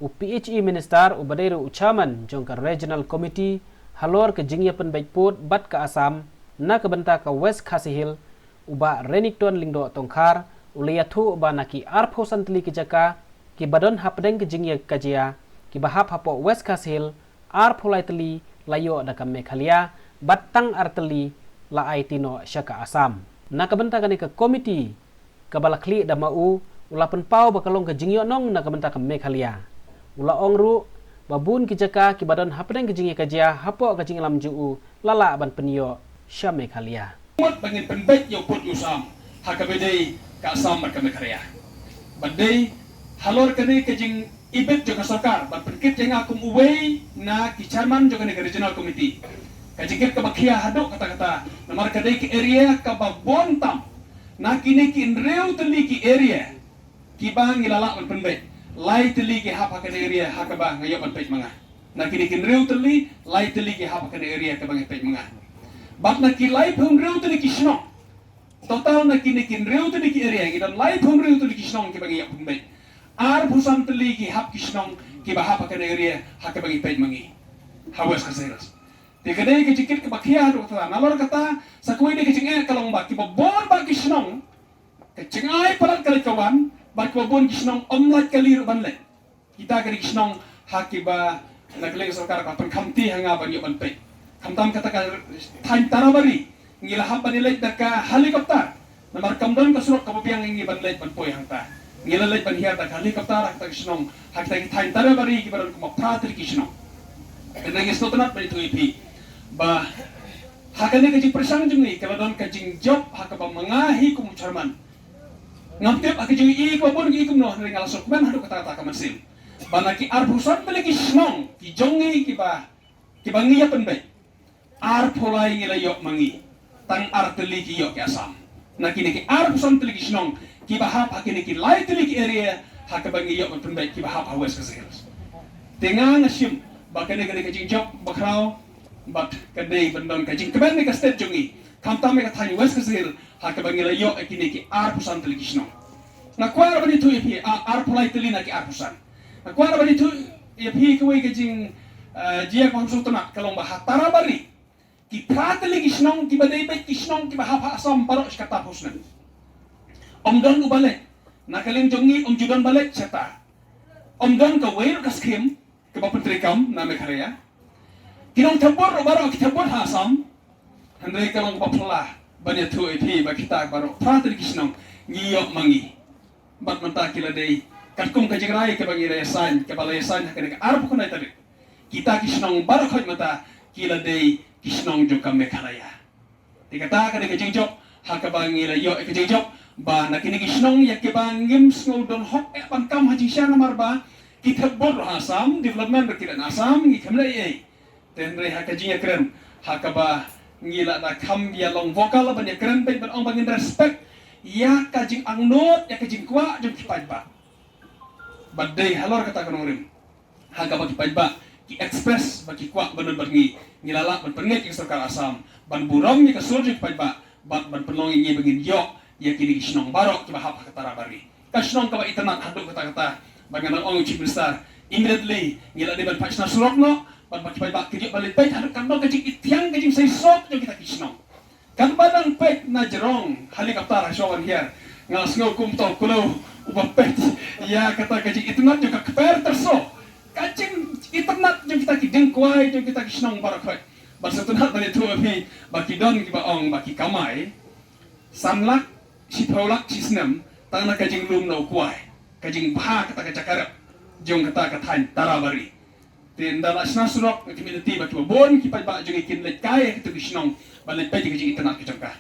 PHE Minister Ubadairu Ucaman jongka Regional Committee halor ke jingya penbaikput bat ke Asam na kebenta ke West Khasi Hill uba Renington Lingdo Tongkhar uliyatu uba naki arpo santli ke Jaka ki badon hapdeng ke jingya kajia ki bahap hapo West Khasi Hill arpo laitli layo da kam Meghalaya batang arteli la aitino syaka Asam na kebenta ke komiti kabalakli da mau ulapan pau bakalong ke jingyo nong na kebenta ke Meghalaya ula ongru babun ki Jaka ki badon hapdeng ke jingya kajia hapo ke jingya lam juu lala ban penio sya Meghalaya bangin penbet yo put usam hakabedei ka Asam mat ka Meghalaya badai halor kene ke jing ibet jo ka sarkar ban penkit jeng akum uwei na ki chairman jo kene regional committee ka jingkit ka bakhia hadok kata-kata namar kadai ki area ka babontam na kini ki inreu teli ki area ki bang ilala ban penbet lai teli ki hap hakane area hakaba ngayo ban pej manga na kini ki inreu teli lai teli ki hap hakane area ka bang pej manga bat na ki lai phung reu teli ki snong total na kini ki inreu teli ki area ki dan lai phung reu teli ki snong ki bang ya penbet ar busan teli ki hap ki snong ki ba hap hakane area hakaba bang pej mangi hawas kaseras te kadai ke jikit ke bakhia do ta nalor kata sakui de ke jinge kalong ba ki bor ba ki snong ke jingai parat kali kawan ba ki bon ki snong omlat kali ban le kita ke ki snong hakiba nakle sarkar ka pan khamti hanga ban yo ban pe khamtam kata ka thain tarabari ngila hab ban le ka helikopter namar kamdon ka surok ka biang ngi ban le ban poi hangta ngila le ban hiar ta helikopter ta ki snong hakta ki thain tarabari ki ban ko pratri ki snong kenang istotonat ban itu ipi ba hakane kajing persang jungi kalau don kajing job hakaba mengahi kum charman ngamtep akajing i ko bon i kum no ringal sokman hadu kata kata kamansil banaki arbusan beleki snong ki jongi ki ba ngiya penbe ar pholai ngila yok mangi tang arteli ki yok Asam nakini ki arbusan teli ki snong ki ba hap hakini ki lai teli ki area hakaba ngiya yok penbe ki ba hap hawes kaseras tengang asyum bakane kajing job bakrau bat kadai bandon kajing keban ni ka state jungi kamtam me ka thani West Khasi Hill hakabangila yo ekini ki ar pusan telegisno na kwara bani tu ipi ar pulai telina ki ar pusan na kwara bani tu ipi ko we kajing jia ko sutana kalong ba hatara bari ki prateli gisnong ki badai be kisnong ki ba ha Asam parok kata pusna omdon ubale na kaling jungi judan balik chata omdon ka weir ka skim ke ba pentrikam na Meghalaya kinong tabor baro kitabor Asam handai kalong bapla banyak tu ipi ba kita baro pratri kisnong ngiyok mangi bat menta kila dei katkum ka jingrai ke bangi resan ke balai san hakane arbu kunai tadi kita kisnong baro khoj mata kila dei kisnong jo ka Meghalaya dikata ka de jingjok hakabangi la yo ke jingjok ba nakini kisnong yak ke bangim sngo don hok e ban kam haji syana marba kitabor Asam development berkiran Asam ngi kamlai tenre hakajinya keren hakaba ngila na kam ya long vokal ban ya keren pe ban ong bangin respect ya kajing angnot ya kajing kwa jong kipai ba badai halor kata kanorim hakaba kipai ba ki express ba ki kwa ban bangi ngilala ban pengek ki sarkar Asam ban burong ni ka surju kipai ba ban penongi ngi bangin yo ya kini kisnong barok ki bahap katara bari kasnong ka ba itanak haduk kata-kata bangan ong chief minister immediately ngila de ban pachna surokno ban pakai bak kerja balik pet hadap kandang kajing itiang kajing say sok jong kita kisnong kan badang pet na jerong helikopter asyawan here ngas ngau kum to kulo ubah pet ya kata kajing itnat jong keper terso kajing itnat jong kita kideng kuai jong kita kisnong barak pet basa tunat bani tu api baki don ki baong baki kamai sanlak si paulak sisnem tangna kajing lum no kuai kajing bah kata kacakarap jong kata katain tarabari tenda sna surok community ba bon ki pa ba jong ikin let kaya kitu kisnong balit pa jing internet ki jangka